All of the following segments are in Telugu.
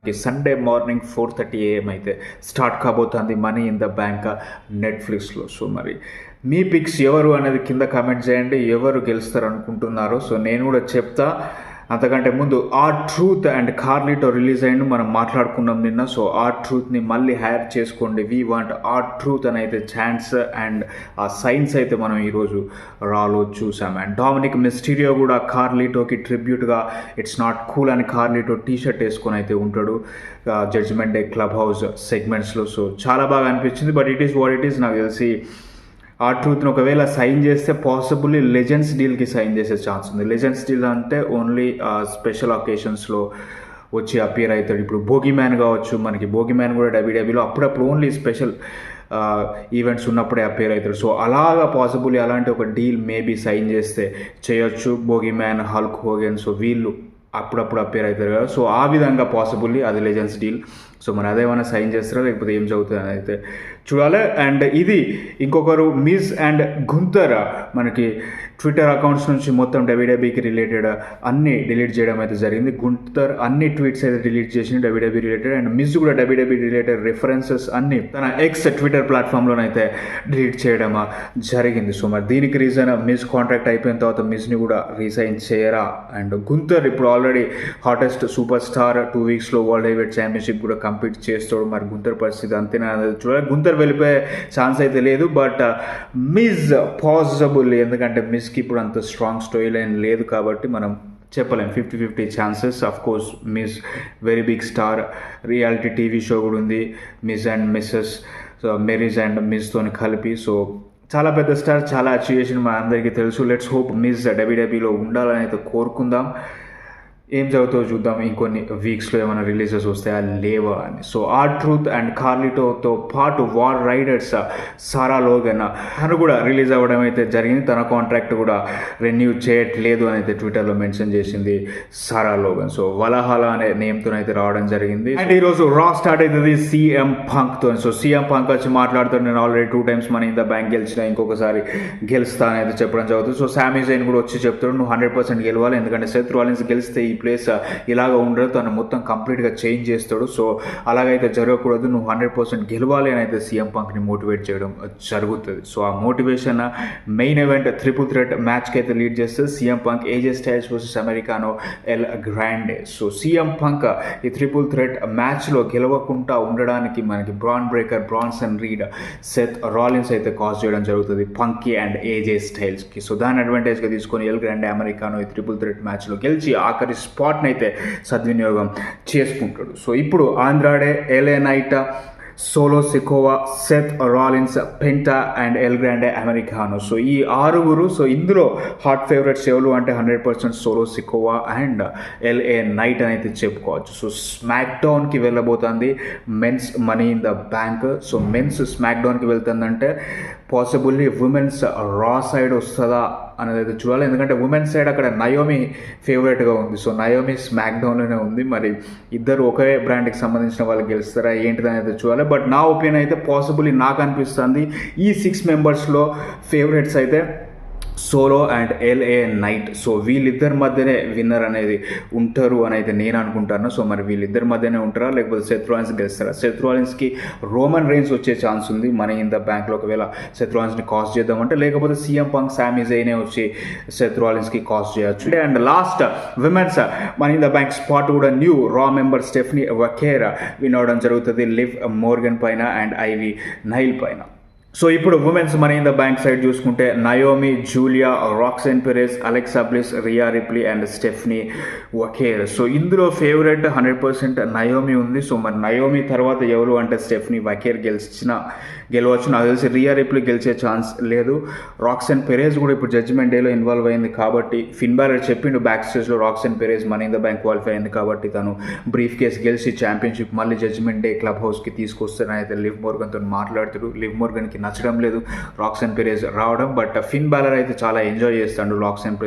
సండే మార్నింగ్ 4:30 AM అయితే స్టార్ట్ కాబోతుంది మనీ ఇన్ ద బ్యాంక్ నెట్ఫ్లిక్స్లో. సో మరి మీ పిక్స్ ఎవరు అనేది కింద కామెంట్ చేయండి. ఎవరు గెలుస్తారు అనుకుంటున్నారో సో నేను కూడా చెప్తా. అంతకంటే ముందు R-Truth అండ్ కార్లీటో రిలీజ్ అయ్యిండు, మనం మాట్లాడుకున్నాం నిన్న. సో R-Truthని మళ్ళీ హైర్ చేసుకోండి, వీ వాంట్ R-Truth అని అయితే ఛాన్స్ అండ్ ఆ సైన్స్ అయితే మనం ఈరోజు రాలో చూసాం. అండ్ డామినిక్ మిస్టీరియో కూడా కార్లీటోకి ట్రిబ్యూట్గా ఇట్స్ నాట్ కూల్ అని కార్లీటో టీషర్ట్ వేసుకొని అయితే ఉంటాడు జడ్జ్మెంట్ డే క్లబ్ హౌస్ సెగ్మెంట్స్లో. సో చాలా బాగా అనిపించింది. But it is what it is. నాకు తెలిసి R-Truthని ఒకవేళ సైన్ చేస్తే పాసిబుల్లీ లెజెండ్స్ డీల్కి సైన్ చేసే ఛాన్స్ ఉంది. లెజెండ్స్ డీల్ అంటే ఓన్లీ స్పెషల్ అకేషన్స్లో వచ్చి అపియర్ అవుతాడు. ఇప్పుడు భోగి మ్యాన్ కావచ్చు, మనకి భోగి మ్యాన్ కూడా డబ్ల్యూడబ్ల్యూలో అప్పుడప్పుడు ఓన్లీ స్పెషల్ ఈవెంట్స్ ఉన్నప్పుడే అపియర్ అవుతాడు. సో అలాగా పాసిబుల్లీ అలాంటి ఒక డీల్ మేబీ సైన్ చేస్తే చేయొచ్చు. Bhogi man, Hulk Hogan, so వీళ్ళు అప్పుడప్పుడు అపేర్ అవుతారు కదా. సో ఆ విధంగా పాసిబుల్లీ అది లెజెండ్స్ డీల్. సో మరి అదేమైనా సైన్ చేస్తారా లేకపోతే ఏం చదువుతుంది అని అయితే చూడాలి. అండ్ ఇది ఇంకొకరు మిజ్ అండ్ గుంతర్ మనకి ట్విట్టర్ అకౌంట్స్ నుంచి మొత్తం డబ్ల్యూడబ్ల్యూకి రిలేటెడ్ అన్ని డిలీట్ చేయడం అయితే జరిగింది. గుంతర్ అన్ని ట్వీట్స్ అయితే డిలీట్ చేసింది డబ్ల్యూడబ్ల్యూ రిలేటెడ్. అండ్ మిజ్ కూడా డబ్ల్యూడబ్ల్యూ రిలేటెడ్ రెఫరెన్సెస్ అన్ని తన ఎక్స్ ట్విట్టర్ ప్లాట్ఫామ్లోనైతే డిలీట్ చేయడం జరిగింది. సో మరి దీనికి రీజన్ మిజ్ కాంట్రాక్ట్ అయిపోయిన తర్వాత మిజ్ని కూడా రీసైన్ చేయరా. అండ్ గుంతర్ ఇప్పుడు ఆల్రెడీ హాటెస్ట్ సూపర్ స్టార్ 2 వీక్స్లో వరల్డ్ హెవీవెయిట్ ఛాంపియన్షిప్ కూడా కంపీట్ చేస్తాడు. మరి గుంతర్ పరిస్థితి అంతేనా చూడాలి. గుంతర్ వెళ్ళిపోయే ఛాన్స్ అయితే లేదు. బట్ మిజ్ పాసిబుల్, ఎందుకంటే మిజ్కి ఇప్పుడు అంత స్ట్రాంగ్ స్టోరీ లైన్ లేదు కాబట్టి మనం చెప్పలేం. 50-50 chances. Of course Miz very big star, reality TV show కూడా ఉంది Miz and Mrs, so Maryse and మిజ్తోని కలిపి. సో చాలా పెద్ద స్టార్, చాలా అచీవ్ చేసిన మన అందరికీ తెలుసు. లెట్స్ హోప్ మిజ్ డబ్ల్యూడబ్ల్యూలో ఉండాలని అయితే కోరుకుందాం. ఏం చదువుతో చూద్దాం, ఇంకొన్ని వీక్స్లో ఏమైనా రిలీజెస్ వస్తాయా లేవా అని. సో R-Truth అండ్ కార్లీటోతో పాటు వార్ రైడర్స్ సారా లోగన్ తను కూడా రిలీజ్ అవ్వడం అయితే జరిగింది. తన కాంట్రాక్ట్ కూడా రెన్యూ చేయట్లేదు అని అయితే ట్విట్టర్లో మెన్షన్ చేసింది సారా లోగన్. సో వలహాలా అనే నేమ్తో అయితే రావడం జరిగింది. అండ్ ఈరోజు రా స్టార్ట్ అవుతుంది CM Punkతో. సో CM Punk వచ్చి మాట్లాడుతాడు, నేను already 2 times money in the bank గెలిచిన, ఇంకొకసారి గెలుస్తా అని అయితే చెప్పడం జరుగుతుంది. సో సామీ జైన్ కూడా వచ్చి చెప్తాడు, నువ్వు 100% గెలవాలి, ఎందుకంటే సెత్ రాలిన్స్ గెలిస్తే ఈ ప్లేస్ ఇలాగ ఉండదు, తను మొత్తం కంప్లీట్గా చేంజ్ చేస్తాడు. సో అలాగైతే జరగకూడదు, నువ్వు 100% గెలవాలి అని అయితే CM Punkని మోటివేట్ చేయడం జరుగుతుంది. సో ఆ motivation main event triple threat మ్యాచ్కి అయితే లీడ్ చేస్తుంది. CM Punk AJ Styles versus Americano El Grande. So CM Punk ఈ ట్రిపుల్ థ్రెట్ మ్యాచ్లో గెలవకుండా ఉండడానికి మనకి Bron Breakker, Bronson Reed, Seth Rollins అయితే కాజ్ చేయడం జరుగుతుంది పంకీ అండ్ AJ Stylesకి. సో దాని అడ్వాంటేజ్గా తీసుకొని ఎల్ గ్రాండే అమెరికానో ఈ ట్రిపుల్ థ్రెట్ మ్యాచ్లో గెలిచి ఆఖరి స్పాట్ని అయితే సద్వినియోగం చేసుకుంటాడు. సో ఇప్పుడు Andrade, LA Knight, Solo Sikoa, Seth Rollins, Penta and El Grande Americano. So ఈ 6 సో ఇందులో హాట్ ఫేవరెట్స్ ఎవరు అంటే 100% Solo Sikoa and LA Knight అని అయితే చెప్పుకోవచ్చు. సో స్మాక్ డౌన్కి వెళ్ళబోతుంది men's money in the bank. So men's smack డౌన్కి వెళ్తుందంటే పాసిబుల్లీ ఉమెన్స్ రా సైడ్ వస్తుందా అనేది అయితే చూడాలి. ఎందుకంటే ఉమెన్స్ సైడ్ అక్కడ నయోమి ఫేవరెట్గా ఉంది. సో నయోమి స్మాక్ డౌన్లోనే ఉంది. మరి ఇద్దరు ఒకే బ్రాండ్కి సంబంధించిన వాళ్ళు గెలుస్తారా ఏంటిదని అయితే చూడాలి. బట్ నా ఒపీనియన్ అయితే పాసిబుల్లీ నాకు అనిపిస్తుంది ఈ 6 మెంబర్స్లో ఫేవరెట్స్ అయితే solo and LA Knight. So వీళ్ళిద్దరి మధ్యనే విన్నర్ అనేది ఉంటారు అని అయితే నేను అనుకుంటాను. సో మరి వీళ్ళిద్దరి మధ్యనే ఉంటారా లేకపోతే సెత్ రాలిన్స్ గెలుస్తారా? సెత్ రాలిన్స్కి రోమన్ రైన్స్ వచ్చే ఛాన్స్ ఉంది మనీ ఇన్ ద బ్యాంక్లో ఒకవేళ సెత్ రాలిన్స్ని కాస్ట్ చేద్దామంటే, లేకపోతే CM Punk, సామీ జైనే వచ్చి సెత్ రాలిన్స్కి కాస్ట్ చేయొచ్చు. And last women's money in the bank spot కూడా new Raw member Stephanie Vaquer win అవడం జరుగుతుంది లివ్ మోర్గన్ పైన అండ్ ఐవీ నైల్ పైన. సో ఇప్పుడు women's money in the bank side చూసుకుంటే Naomi, Julia, Roxanne Perez, Alexa Bliss, Rhea Ripley and Stephanie Vaquer. So ఇందులో ఫేవరెట్ 100% నయోమి ఉంది. సో మరి నయోమి తర్వాత ఎవరు అంటే స్టెఫనీ వకేర్ గెలవచ్చు. నాకు తెలిసి రియా రిప్లీ గెలిచే ఛాన్స్ లేదు. రాక్సెన్ పెరెజ్ కూడా ఇప్పుడు జడ్జ్మెంట్ డేలో ఇన్వాల్వ్ అయింది కాబట్టి ఫిన్ బాలర్ చెప్పిండు బ్యాక్ స్టేజ్లో Roxanne Perez money in the bank qualify అయింది కాబట్టి తను బ్రీఫ్ కేస్ గెలిచి ఛాంపియన్షిప్ మళ్ళీ జడ్జ్మెంట్ డే క్లబ్ హౌస్కి తీసుకొస్తానని అయితే లివ్ మోర్గన్తో మాట్లాడుతాడు. లివ్ మోర్గన్కి నచ్చడం లేదు రాక్సెన్ పెరెజ్ రావడం. బట్ ఫిన్ బాలర్ అయితే చాలా ఎంజాయ్ చేస్తాడు రాక్సెన్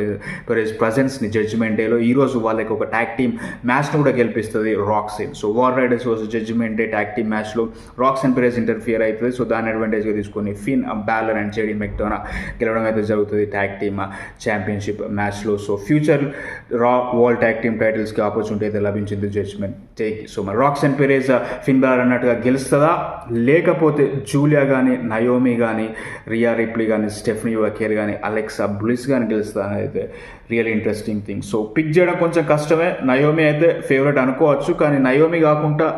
పెరెజ్ ప్రజెన్స్ని జడ్జ్మెంట్ డేలో. ఈరోజు వాళ్ళకి ఒక ట్యాగ్ టీమ్ మ్యాచ్ను కూడా గెలిపిస్తుంది Roxanne. So war raiders versus judgment day tag team మ్యాచ్లో రాక్సెన్ పెరెజ్ ఇంటర్ఫియర్ అవుతుంది. సో దాని అడ్వాంటేజ్గా తీసుకొని ఫిన్ బ్యాలర్ అండ్ జేడీ మెక్డోనా గెలవడం అయితే జరుగుతుంది ట్యాగ్ టీమ్ ఛాంపియన్షిప్ మ్యాచ్లో. సో ఫ్యూచర్ రా వరల్డ్ ట్యాగ్ టీమ్ టైటిల్స్కి ఆపర్చునిటీ అయితే లభించింది జడ్జ్మెంట్ టేక్. సో మరి రాక్సన్ పెరేజ్ ఫిన్ బ్యాలర్ అన్నట్టుగా గెలుస్తుందా, లేకపోతే జూలియా కానీ నయోమి కానీ రియా రిప్లీ కానీ స్టెఫనీ వకేర్ కానీ అలెక్సా బ్లిస్ కానీ గెలుస్తుందా అనేది అయితే real interesting thing. So pick చేయడం కొంచెం కష్టమే. నయోమి అయితే ఫేవరెట్ అనుకోవచ్చు, కానీ నయోమి కాకుండా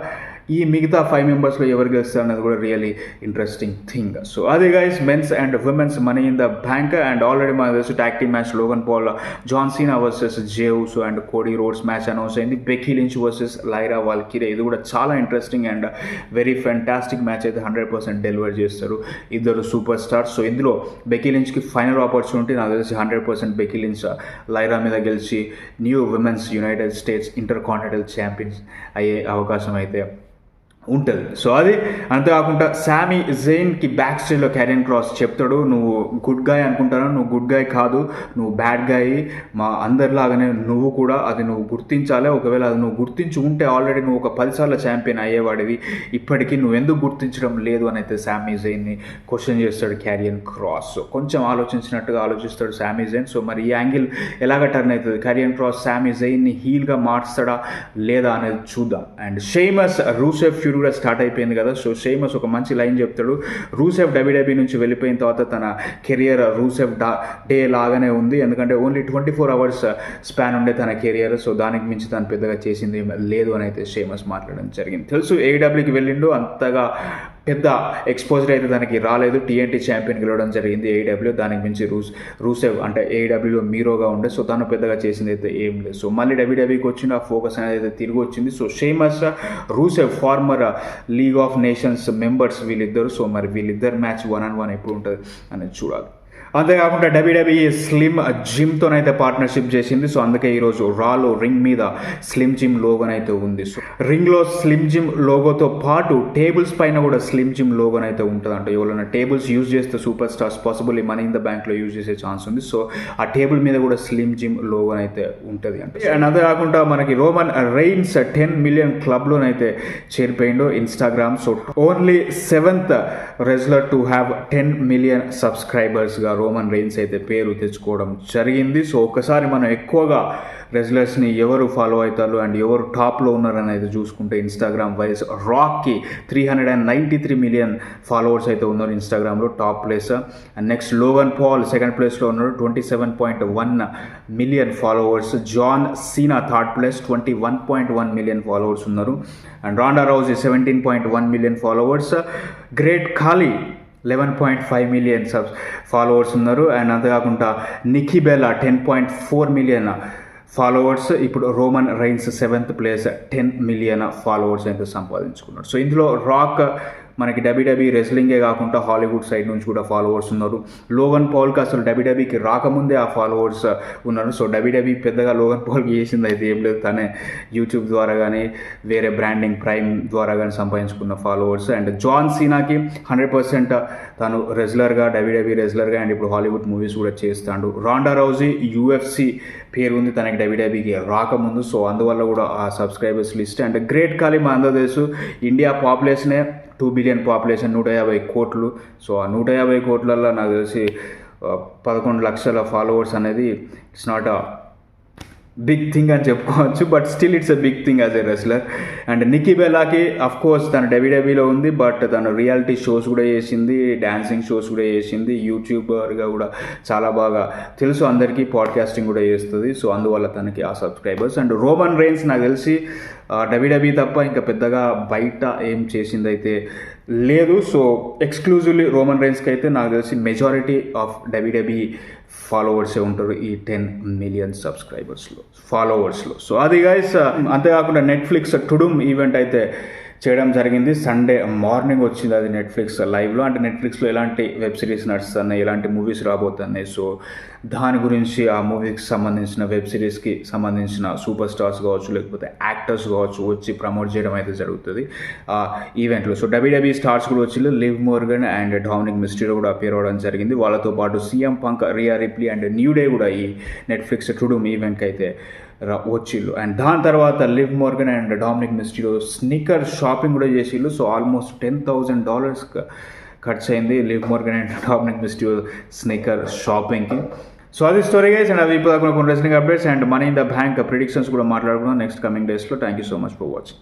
ఈ మిగతా 5 మెంబర్స్లో ఎవరు గెలుస్తారు అనేది కూడా రియలీ ఇంట్రెస్టింగ్ థింగ్. సో అదే guys men's and women's money in the bank. And already మనకు తెలుసు tag team match Logan Paul John Cena versus Jey Uso and Cody Rhodes match announce అయింది. Becky Lynch versus Lyra Valkyria. ఇది కూడా చాలా interesting and very fantastic match అయితే 100% డెలివర్ చేస్తారు ఇద్దరు సూపర్ స్టార్స్. సో ఇందులో బెకీ లించ్కి ఫైనల్ ఆపర్చునిటీ నాకు తెలిసి 100% బెకీ లించ్ లైరా మీద గెలిచి new women's United states inter continental champions అయ్యే అవకాశం అయితే ఉంటుంది. సో అది అంతేకాకుండా శామీ జైన్కి బ్యాక్ స్టేజ్లో క్యారియన్ క్రాస్ చెప్తాడు, నువ్వు గుడ్ గాయ్ అనుకుంటాను, నువ్వు గుడ్ గాయ్ కాదు, నువ్వు బ్యాడ్ గాయ్, మా అందరిలాగానే నువ్వు కూడా అది నువ్వు గుర్తించాలి. ఒకవేళ అది నువ్వు గుర్తించి ఉంటే ఆల్రెడీ నువ్వు ఒక 10 సార్లు ఛాంపియన్ అయ్యేవాడివి, ఇప్పటికీ నువ్వు ఎందుకు గుర్తించడం లేదు అని అయితే శామీ జైన్ని క్వశ్చన్ చేస్తాడు క్యారియన్ క్రాస్. సో కొంచెం ఆలోచించినట్టుగా ఆలోచిస్తాడు శామీ జైన్. సో మరి ఈ యాంగిల్ ఎలాగ టర్న్ అవుతుంది, క్యారియన్ క్రాస్ శామీ జైన్ని హీల్గా మార్స్తాడా లేదా అనేది చూద్దాం. అండ్ షేమస్ రూసెఫ్ ఫ్యూడ్ కూడా స్టార్ట్ అయిపోయింది కదా. సో షేమస్ ఒక మంచి లైన్ చెప్తాడు, రూసెఫ్ డబ్ల్యూడబ్ల్యూఈ నుంచి వెళ్ళిపోయిన తర్వాత తన కెరియర్ రూసెఫ్ డే లాగానే ఉంది, ఎందుకంటే ఓన్లీ 24 అవర్స్ స్పాన్ ఉండే తన కెరియర్. సో దానికి మించి తను పెద్దగా చేసింది లేదు అని అయితే షేమస్ మాట్లాడడం జరిగింది. తెలుసు ఏడబ్ల్యూకి వెళ్ళిండు, అంతగా పెద్ద ఎక్స్పోజర్ అయితే దానికి రాలేదు. టీఎన్టీ ఛాంపియన్ గెలవడం జరిగింది ఏడబ్ల్యూ, దానికి మించి రూసెవ్ అంటే ఏడబ్ల్యూలో మీరోగా ఉండే. సో తను పెద్దగా చేసింది అయితే ఏం లేదు. సో మళ్ళీ డబ్ల్యూడబ్ల్యూకి వచ్చిన ఫోకస్ అనేది అయితే తిరిగి వచ్చింది. So Sheamus Rusev former League of Nations members వీళ్ళిద్దరు. సో మరి వీళ్ళిద్దరు మ్యాచ్ 1-on-1 ఎప్పుడు ఉంటుంది అనేది చూడాలి. అంతేకాకుండా డబ్ల్యూడబ్ల్యూఈ స్లిమ్ జిమ్తోనైతే పార్ట్నర్షిప్ చేసింది. సో అందుకే ఈరోజు రాలో రింగ్ మీద స్లిమ్ జిమ్ లోగోనైతే ఉంది. సో రింగ్లో స్లిమ్ జిమ్ లోగోతో పాటు టేబుల్స్ పైన కూడా స్లిమ్ జిమ్ లోగోనైతే ఉంటుంది. అంటే ఎవరైనా టేబుల్స్ యూజ్ చేస్తే సూపర్ స్టార్స్ పాసిబుల్ ఈ మనీ ఇన్ ద బ్యాంక్లో యూజ్ చేసే ఛాన్స్ ఉంది. సో ఆ టేబుల్ మీద కూడా స్లిమ్ జిమ్ లోగోనైతే ఉంటుంది అంటే. అండ్ అంతేకాకుండా మనకి రోమన్ రైన్స్ 10 మిలియన్ క్లబ్లోనైతే చేరిపోయిండు Instagram. So only 7th wrestler to have 10 million సబ్స్క్రైబర్స్గా రోమన్ రైన్స్ అయితే పేరు తెచ్చుకోవడం జరిగింది. సో ఒకసారి మనం ఎక్కువగా రెజ్లర్స్ని ఎవరు ఫాలో అవుతారు అండ్ ఎవరు టాప్లో ఉన్నారని అయితే చూసుకుంటే ఇన్స్టాగ్రామ్ వైజ్ రాక్కి 393 మిలియన్ ఫాలోవర్స్ అయితే ఉన్నారు ఇన్స్టాగ్రామ్లో, top place. And next Logan Paul second ప్లేస్లో ఉన్నారు 27.1 million followers. John Cena third place 21.1 million followers ఉన్నారు. And Ronda Rousey 17.1 million followers. Great Khali 11.5 million followers ఉన్నారు. అండ్ అంతేకాకుండా నికీ బెల్లా 10.4 మిలియన్ ఫాలోవర్స్. ఇప్పుడు Roman Reigns 7th place 10 million followers అయితే సంపాదించుకున్నారు. సో ఇందులో రాక్ మనకి డబ్ల్యూడబ్ల్యూఈ రెస్లింగే కాకుండా హాలీవుడ్ సైడ్ నుంచి కూడా ఫాలోవర్స్ ఉన్నారు. లోగన్ పాల్కి అసలు డబ్ల్యూడబ్ల్యూఈకి రాకముందే ఆ ఫాలోవర్స్ ఉన్నారు. సో డబ్ల్యూడబ్ల్యూఈ పెద్దగా లోగన్ పాల్కి చేసింది అయితే ఏం లేదు, తనే యూట్యూబ్ ద్వారా కానీ వేరే బ్రాండింగ్ ప్రైమ్ ద్వారా కానీ సంపాదించుకున్న ఫాలోవర్స్. అండ్ జాన్ సీనాకి 100% తను రెజ్లర్గా డబ్ల్యూడబ్ల్యూఈ రెజ్లర్గా అండ్ ఇప్పుడు హాలీవుడ్ మూవీస్ కూడా చేస్తాడు. రాండా రౌజీ UFC పేరు ఉంది తనకి డబ్ల్యూడబ్ల్యూఈకి రాకముందు. సో అందువల్ల కూడా ఆ సబ్స్క్రైబర్స్ లిస్ట్. అండ్ గ్రేట్ ఖాళీ మా అందరూ తెలుసు ఇండియా పాపులేషనే 2 బిలియన్ పాపులేషన్, 150 కోట్లు. సో ఆ 150 కోట్లలో నాకు తెలిసి 11 లక్షల ఫాలోవర్స్ అనేది it's not a big thing అని చెప్పుకోవచ్చు, but still it's a big thing as a wrestler. And Nikki బెల్లాకి అఫ్ కోర్స్ తను డబ్ల్యూడబ్ల్యూఈలో ఉంది, బట్ తను రియాలిటీ షోస్ కూడా చేసింది, డాన్సింగ్ షోస్ కూడా చేసింది, యూట్యూబర్గా కూడా చాలా బాగా తెలుసు అందరికీ, పాడ్కాస్టింగ్ కూడా చేస్తుంది. సో అందువల్ల తనకి ఆ సబ్స్క్రైబర్స్. అండ్ రోమన్ రైన్స్ నాకు తెలిసి డబ్ల్యూడబ్ల్యూఈ తప్ప ఇంకా పెద్దగా బయట ఏం చేసిందైతే లేదు. సో ఎక్స్క్లూజివ్లీ రోమన్ రైన్స్కి అయితే నాకు తెలిసి మెజారిటీ ఆఫ్ డబ్ల్యూడబ్ల్యూఈ ఫాలోవర్సే ఉంటారు ఈ 10 మిలియన్ ఫాలోవర్స్లో. సో అది గైస్. అంతేకాకుండా నెట్ఫ్లిక్స్ టుడుమ్ ఈవెంట్ అయితే చేయడం జరిగింది. సండే మార్నింగ్ వచ్చింది అది నెట్ఫ్లిక్స్ లైవ్లో. అంటే నెట్ఫ్లిక్స్లో ఎలాంటి వెబ్ సిరీస్ నడుస్తున్నాయి, ఎలాంటి మూవీస్ రాబోతున్నాయి, సో దాని గురించి ఆ మూవీకి సంబంధించిన వెబ్ సిరీస్కి సంబంధించిన సూపర్ స్టార్స్ కావచ్చు లేకపోతే యాక్టర్స్ కావచ్చు వచ్చి ప్రమోట్ చేయడం అయితే జరుగుతుంది ఆ ఈవెంట్లో. సో డబ్ల్యూడబ్ల్యూఈ స్టార్స్ కూడా వచ్చి Liv Morgan and Dominik Mysterio కూడా అపియర్ అవ్వడం జరిగింది. వాళ్ళతో పాటు CM Punk, Rhea Ripley and New Day కూడా ఈ నెట్ఫ్లిక్స్ టుడుమ్ ఈవెంట్కి అయితే వచ్చిళ్ళు. అండ్ దాని తర్వాత Liv Morgan and Dominik Mysterio sneaker shopping కూడా చేసిళ్ళు. సో ఆల్మోస్ట్ $10,000 ఖర్చు అయింది Liv Morgan and Dominik Mysterio sneaker షాపింగ్కి. సో అది స్టోరీ గైస్, అండ్ అవి ఇప్పుడు కొన్ని wrestling updates and money in the bank predictions కూడా మాట్లాడుకున్నాం నెక్స్ట్ కమింగ్ డేస్లో. Thank you so much for watching.